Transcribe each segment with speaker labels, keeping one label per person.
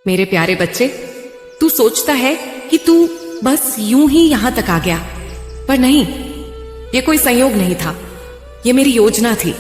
Speaker 1: मेरे प्यारे बच्चे, तू सोचता है कि तू बस यूं ही यहां तक आ गया, पर नहीं, ये कोई संयोग नहीं था, ये मेरी योजना थी।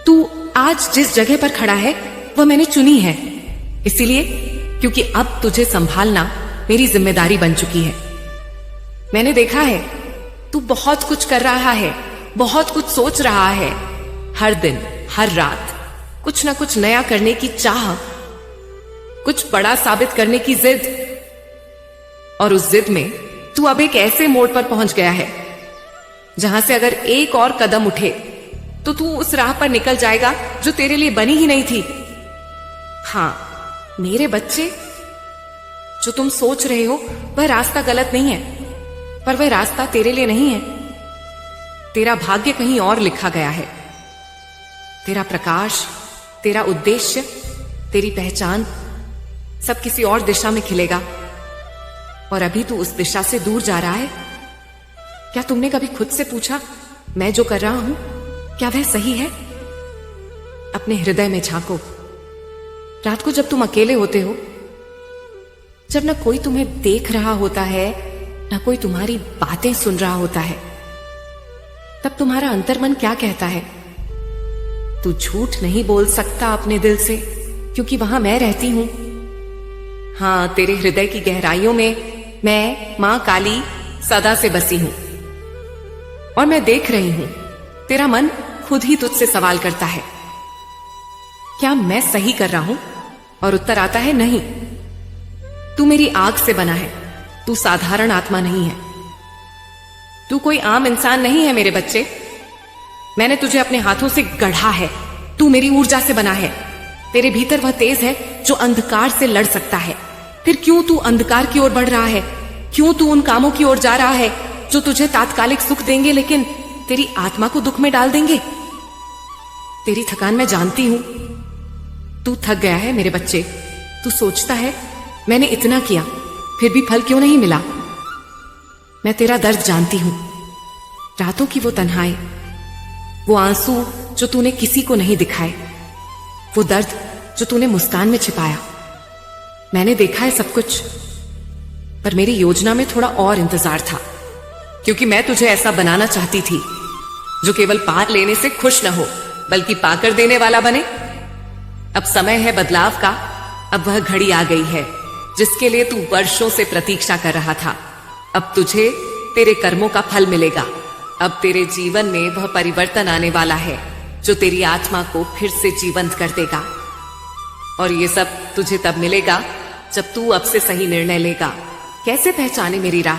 Speaker 1: तू आज जिस जगह पर खड़ा है वह मैंने चुनी है, इसीलिए क्योंकि अब तुझे संभालना मेरी जिम्मेदारी बन चुकी है। मैंने देखा है तू बहुत कुछ कर रहा है, बहुत कुछ सोच रहा है, हर दिन हर रात कुछ ना कुछ नया करने की चाह, कुछ बड़ा साबित करने की जिद। और उस जिद में तू अब एक ऐसे मोड़ पर पहुंच गया है जहां से अगर एक और कदम उठे तो तू उस राह पर निकल जाएगा जो तेरे लिए बनी ही नहीं थी। हां मेरे बच्चे, जो तुम सोच रहे हो वह रास्ता गलत नहीं है, पर वह रास्ता तेरे लिए नहीं है। तेरा भाग्य कहीं और लिखा गया है। तेरा प्रकाश, तेरा उद्देश्य, तेरी पहचान सब किसी और दिशा में खिलेगा, और अभी तू उस दिशा से दूर जा रहा है। क्या तुमने कभी खुद से पूछा, मैं जो कर रहा हूं क्या वह सही है? अपने हृदय में झांको। रात को जब तुम अकेले होते हो, जब ना कोई तुम्हें देख रहा होता है, ना कोई तुम्हारी बातें सुन रहा होता है, तब तुम्हारा अंतर्मन क्या कहता है? तू झूठ नहीं बोल सकता अपने दिल से, क्योंकि वहां मैं रहती हूं। हां, तेरे हृदय की गहराइयों में मैं मां काली सदा से बसी हूं, और मैं देख रही हूं तेरा मन खुद ही तुझसे सवाल करता है, क्या मैं सही कर रहा हूं? और उत्तर आता है नहीं। तू मेरी आग से बना है, तू साधारण आत्मा नहीं है, तू कोई आम इंसान नहीं है मेरे बच्चे। मैंने तुझे अपने हाथों से गढ़ा है, तू मेरी ऊर्जा से बना है। तेरे भीतर वह तेज है जो अंधकार से लड़ सकता है। फिर क्यों तू अंधकार की ओर बढ़ रहा है? क्यों तू उन कामों की ओर जा रहा है जो तुझे तात्कालिक सुख देंगे लेकिन तेरी आत्मा को दुख में डाल देंगे? तेरी थकान मैं जानती हूं, तू थक गया है मेरे बच्चे। तू सोचता है मैंने इतना किया फिर भी फल क्यों नहीं मिला। मैं तेरा दर्द जानती हूं, रातों की वो तन्हाई, वो आंसू जो तूने किसी को नहीं दिखाए, वो दर्द जो तूने मुस्कान में छिपाया। मैंने देखा है सब कुछ, पर मेरी योजना में थोड़ा और इंतजार था, क्योंकि मैं तुझे ऐसा बनाना चाहती थी जो केवल पा लेने से खुश न हो बल्कि पाकर देने वाला बने। अब समय है बदलाव का, अब वह घड़ी आ गई है जिसके लिए तू वर्षों से प्रतीक्षा कर रहा था। अब तुझे तेरे कर्मों का फल मिलेगा। अब तेरे जीवन में वह परिवर्तन आने वाला है जो तेरी आत्मा को फिर से जीवंत कर देगा। और ये सब तुझे तब मिलेगा जब तू अब से सही निर्णय लेगा। कैसे पहचाने मेरी राह?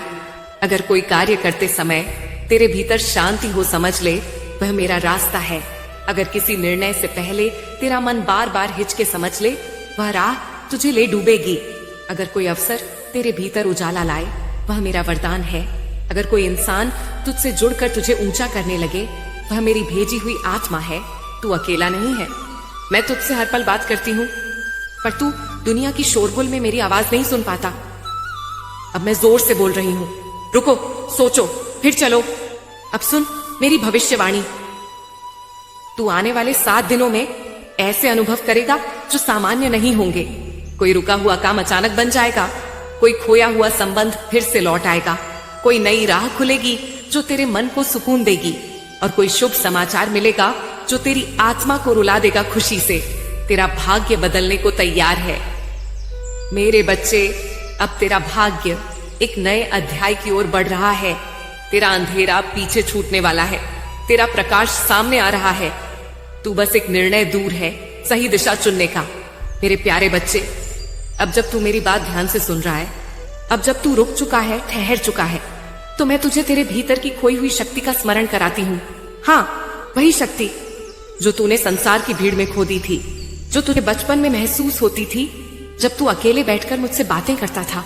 Speaker 1: अगर कोई कार्य करते समय तेरे भीतर शांति हो, समझ ले वह मेरा रास्ता है। अगर किसी निर्णय से पहले तेरा मन बार बार हिचके, समझ ले वह राह तुझे ले डूबेगी। अगर कोई अवसर तेरे भीतर उजाला लाए, वह मेरा वरदान है। अगर कोई इंसान तुझसे जुड़कर तुझे ऊंचा करने लगे, वह मेरी भेजी हुई आत्मा है। तू अकेला नहीं है, मैं तुझसे हर पल बात करती हूँ, पर तू दुनिया की शोरगुल में मेरी आवाज नहीं सुन पाता। अब मैं जोर से बोल रही हूँ, रुको, सोचो, फिर चलो। अब सुन मेरी भविष्यवाणी। तू आने वाले 7 दिनों में ऐसे अनुभव करेगा जो सामान्य नहीं होंगे। कोई रुका हुआ काम अचानक बन जाएगा, कोई खोया हुआ संबंध फिर से लौट आएगा, कोई नई राह खुलेगी जो तेरे मन को सुकून देगी, और कोई शुभ समाचार मिलेगा जो तेरी आत्मा को रुला देगा खुशी से। तेरा भाग्य बदलने को तैयार है मेरे बच्चे। अब तेरा भाग्य एक नए अध्याय की ओर बढ़ रहा है। तेरा अंधेरा पीछे छूटने वाला है, तेरा प्रकाश सामने आ रहा है। तू बस एक निर्णय दूर है सही दिशा चुनने का। मेरे प्यारे बच्चे, अब जब तू मेरी बात ध्यान से सुन रहा है, अब जब तू रुक चुका है, ठहर चुका है, तो मैं तुझे तेरे भीतर की खोई हुई शक्ति का स्मरण कराती हूँ। हाँ, वही शक्ति जो तूने संसार की भीड़ में खो दी थी, जो तुझे बचपन में महसूस होती थी जब तू अकेले बैठकर मुझसे बातें करता था,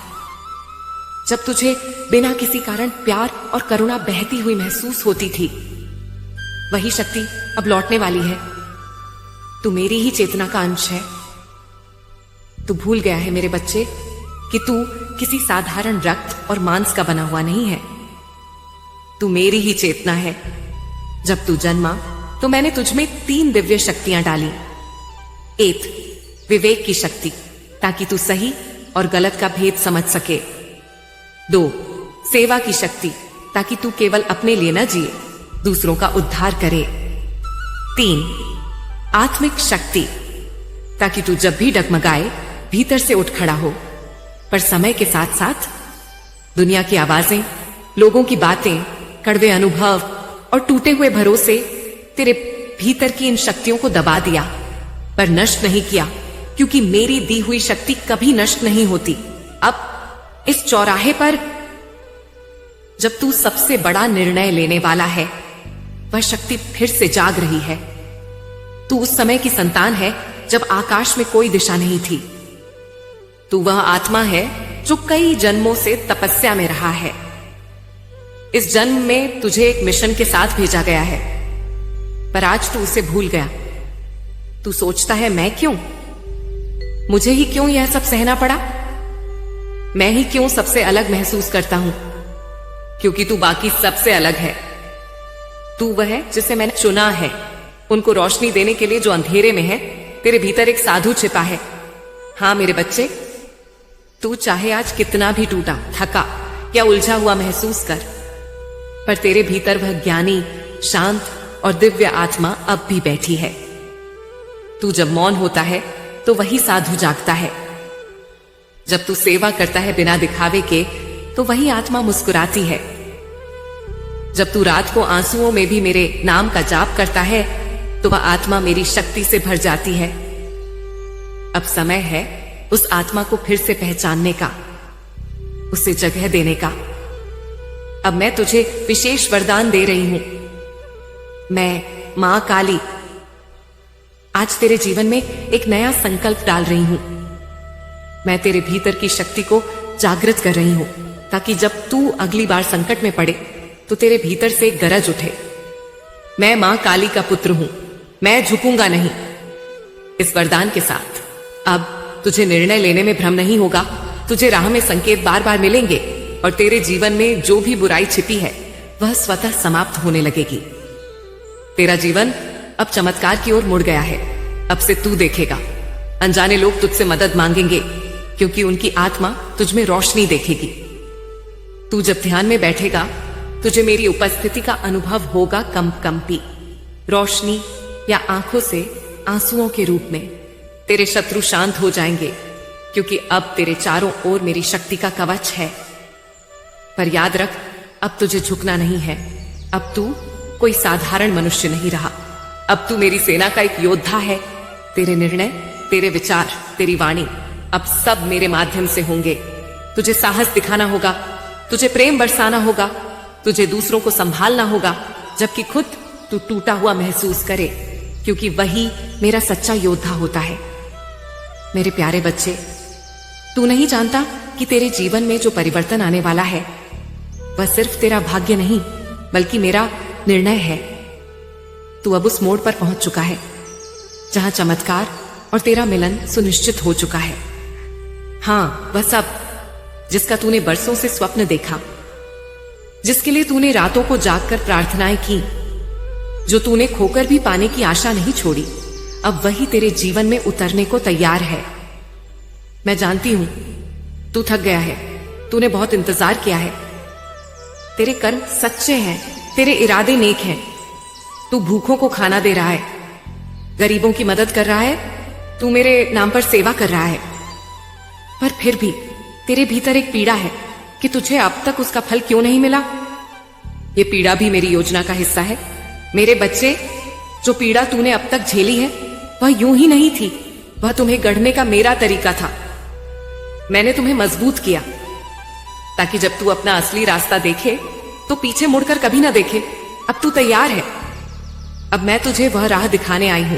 Speaker 1: जब तुझे बिना किसी कारण प्यार और करुणा बहती हुई महसूस होती थी। वही शक्ति अब लौटने वाली है। तू मेरी ही चेतना का अंश है। तू भूल गया है मेरे बच्चे कि तू किसी साधारण रक्त और मांस का बना हुआ नहीं है। तू मेरी ही चेतना है। जब तू जन्मा तो मैंने तुझमें 3 दिव्य शक्तियां डाली। एक, विवेक की शक्ति, ताकि तू सही और गलत का भेद समझ सके। 2. सेवा की शक्ति, ताकि तू केवल अपने लिए न जिए, दूसरों का उद्धार करे। 3. आत्मिक शक्ति, ताकि तू जब भी डगमगाए भीतर से उठ खड़ा हो। पर समय के साथ साथ दुनिया की आवाजें, लोगों की बातें, कड़वे अनुभव और टूटे हुए भरोसे तेरे भीतर की इन शक्तियों को दबा दिया, पर नष्ट नहीं किया, क्योंकि मेरी दी हुई शक्ति कभी नष्ट नहीं होती। अब इस चौराहे पर जब तू सबसे बड़ा निर्णय लेने वाला है, वह शक्ति फिर से जाग रही है। तू उस समय की संतान है जब आकाश में कोई दिशा नहीं थी। तू वह आत्मा है जो कई जन्मों से तपस्या में रहा है। इस जन्म में तुझे एक मिशन के साथ भेजा गया है, पर आज तू उसे भूल गया। तू सोचता है, मैं क्यों, मुझे ही क्यों यह सब सहना पड़ा, मैं ही क्यों सबसे अलग महसूस करता हूं, क्योंकि तू बाकी सबसे अलग है। तू वह है जिसे मैंने चुना है, उनको रोशनी देने के लिए जो अंधेरे में है। तेरे भीतर एक साधु छिपा है। हां मेरे बच्चे, तू चाहे आज कितना भी टूटा, थका या उलझा हुआ महसूस कर, पर तेरे भीतर वह ज्ञानी, शांत और दिव्य आत्मा अब भी बैठी है। तू जब मौन होता है तो वही साधु जागता है। जब तू सेवा करता है बिना दिखावे के, तो वही आत्मा मुस्कुराती है। जब तू रात को आंसुओं में भी मेरे नाम का जाप करता है, तो वह आत्मा मेरी शक्ति से भर जाती है। अब समय है उस आत्मा को फिर से पहचानने का, उसे जगह देने का। अब मैं तुझे विशेष वरदान दे रही हूं। मैं मां काली आज तेरे जीवन में एक नया संकल्प डाल रही हूं। मैं तेरे भीतर की शक्ति को जागृत कर रही हूं, ताकि जब तू अगली बार संकट में पड़े तो तेरे भीतर से एक गरज उठे। मैं मां काली का पुत्र हूं, मैं झुकूंगा नहीं। इस वरदान के साथ अब तुझे निर्णय लेने में भ्रम नहीं होगा। तुझे राह में संकेत बार बार मिलेंगे और तेरे जीवन में जो भी बुराई छिपी है वह स्वतः समाप्त होने लगेगी। तेरा जीवन अब चमत्कार की ओर मुड़ गया है। अब से तू देखेगा, अनजाने लोग तुझसे मदद मांगेंगे, क्योंकि उनकी आत्मा तुझ में रोशनी देखेगी। तू जब ध्यान में बैठेगा, तुझे मेरी उपस्थिति का अनुभव होगा कंपी, रोशनी या आंखों से आंसुओं के रूप में। तेरे शत्रु शांत हो जाएंगे, क्योंकि अब तेरे चारों ओर मेरी शक्ति का कवच है। पर याद रख, अब तुझे झुकना नहीं है। अब तू कोई साधारण मनुष्य नहीं रहा। अब तू मेरी सेना का एक योद्धा है। तेरे निर्णय, तेरे विचार, तेरी वाणी अब सब मेरे माध्यम से होंगे। तुझे साहस दिखाना होगा, तुझे प्रेम बरसाना होगा, तुझे दूसरों को संभालना होगा, जबकि खुद तू टूटा हुआ महसूस करे, क्योंकि वही मेरा सच्चा योद्धा होता है। मेरे प्यारे बच्चे, तू नहीं जानता कि तेरे जीवन में जो परिवर्तन आने वाला है वह सिर्फ तेरा भाग्य नहीं, बल्कि मेरा निर्णय है। तू अब उस मोड़ पर पहुंच चुका है जहां चमत्कार और तेरा मिलन सुनिश्चित हो चुका है। हां, वह सब जिसका तूने बरसों से स्वप्न देखा, जिसके लिए तूने रातों को जागकर प्रार्थनाएं की, जो तूने खोकर भी पाने की आशा नहीं छोड़ी, अब वही तेरे जीवन में उतरने को तैयार है। मैं जानती हूं तू थक गया है, तूने बहुत इंतजार किया है। तेरे कर्म सच्चे हैं, तेरे इरादे नेक हैं। तू भूखों को खाना दे रहा है, गरीबों की मदद कर रहा है, तू मेरे नाम पर सेवा कर रहा है। पर फिर भी तेरे भीतर एक पीड़ा है कि तुझे अब तक उसका फल क्यों नहीं मिला। यह पीड़ा भी मेरी योजना का हिस्सा है। मेरे बच्चे, जो पीड़ा तूने अब तक झेली है वह यूं ही नहीं थी, वह तुम्हें गढ़ने का मेरा तरीका था। मैंने तुम्हें मजबूत किया ताकि जब तू अपना असली रास्ता देखे तो पीछे मुड़कर कभी ना देखे। अब तू तैयार है। अब मैं तुझे वह राह दिखाने आई हूं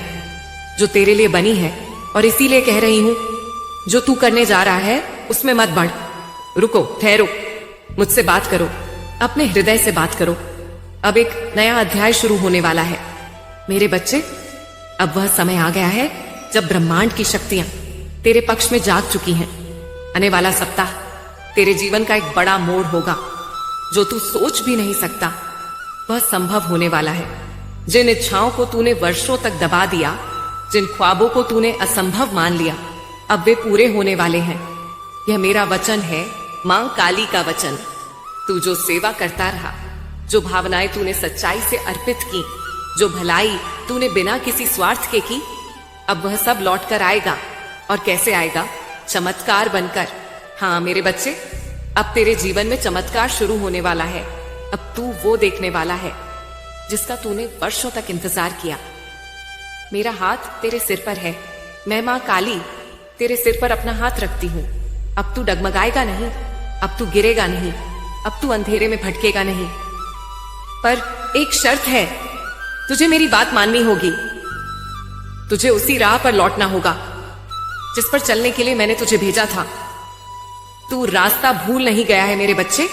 Speaker 1: जो तेरे लिए बनी है, और इसीलिए कह रही हूं, जो तू करने जा रहा है उसमें मत बढ़। रुको, ठहरो, मुझसे बात करो, अपने हृदय से बात करो। अब एक नया अध्याय शुरू होने वाला है। मेरे बच्चे, अब वह समय आ गया है जब ब्रह्मांड की शक्तियां तेरे पक्ष में जाग चुकी हैं। आने वाला सप्ताह तेरे जीवन का एक बड़ा मोड़ होगा। जो तू सोच भी नहीं सकता वह संभव होने वाला है। जिन इच्छाओं को तूने वर्षों तक दबा दिया, जिन ख्वाबों को तूने असंभव मान लिया, अब वे पूरे होने वाले हैं। यह मेरा वचन है, मां काली का वचन। तू जो सेवा करता रहा, जो भावनाएं तूने सच्चाई से अर्पित की, जो भलाई तूने बिना किसी स्वार्थ के की, अब वह सब लौट कर आएगा। और कैसे आएगा? चमत्कार बनकर। हाँ मेरे बच्चे, अब तेरे जीवन में चमत्कार शुरू होने वाला है। अब तू वो देखने वाला है जिसका तूने वर्षों तक इंतजार किया। मेरा हाथ तेरे सिर पर है। मैं मां काली तेरे सिर पर अपना हाथ रखती हूं। अब तू डगमगाएगा नहीं, अब तू गिरेगा नहीं, अब तू अंधेरे में भटकेगा नहीं। पर एक शर्त है, तुझे मेरी बात माननी होगी। तुझे उसी राह पर लौटना होगा जिस पर चलने के लिए मैंने तुझे भेजा था। तू रास्ता भूल नहीं गया है मेरे बच्चे,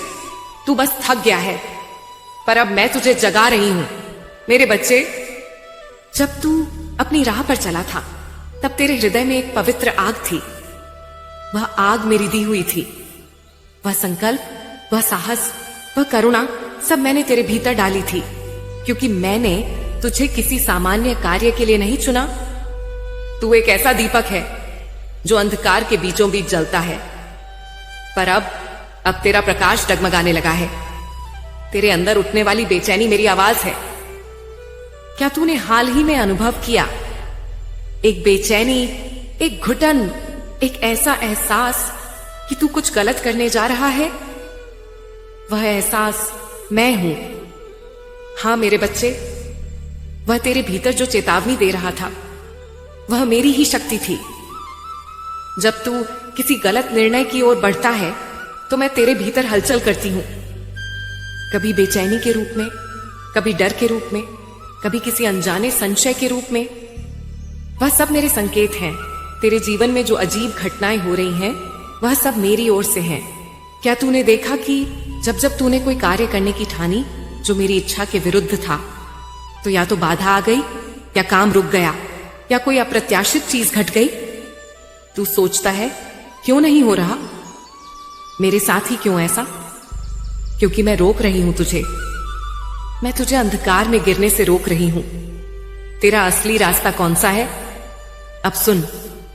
Speaker 1: तू बस थक गया है। पर अब मैं तुझे जगा रही हूं मेरे बच्चे। जब तू अपनी राह पर चला था, तब तेरे हृदय में एक पवित्र आग थी। वह आग मेरी दी हुई थी। वह संकल्प, वह साहस, वह करुणा सब मैंने तेरे भीतर डाली थी, क्योंकि मैंने तुझे किसी सामान्य कार्य के लिए नहीं चुना। तू एक ऐसा दीपक है जो अंधकार के बीचों बीच जलता है। पर अब तेरा प्रकाश डगमगाने लगा है। तेरे अंदर उठने वाली बेचैनी मेरी आवाज है। क्या तूने हाल ही में अनुभव किया एक बेचैनी, एक घुटन, एक ऐसा एहसास कि तू कुछ गलत करने जा रहा है? वह एहसास मैं हूं। हां मेरे बच्चे, वह तेरे भीतर जो चेतावनी दे रहा था, वह मेरी ही शक्ति थी। जब तू किसी गलत निर्णय की ओर बढ़ता है, तो मैं तेरे भीतर हलचल करती हूं। कभी बेचैनी के रूप में, कभी डर के रूप में, कभी किसी अनजाने संशय के रूप में। वह सब मेरे संकेत हैं। तेरे जीवन में जो अजीब घटनाएं हो रही हैं, वह सब मेरी ओर से हैं। क्या तूने देखा कि जब तूने कोई कार्य करने की ठानी जो मेरी इच्छा के विरुद्ध था, तो या तो बाधा आ गई, या काम रुक गया, या कोई अप्रत्याशित चीज घट गई। तू सोचता है क्यों नहीं हो रहा? मेरे साथ ही क्यों ऐसा? क्योंकि मैं रोक रही हूं तुझे। मैं तुझे अंधकार में गिरने से रोक रही हूं। तेरा असली रास्ता कौन सा है? अब सुन,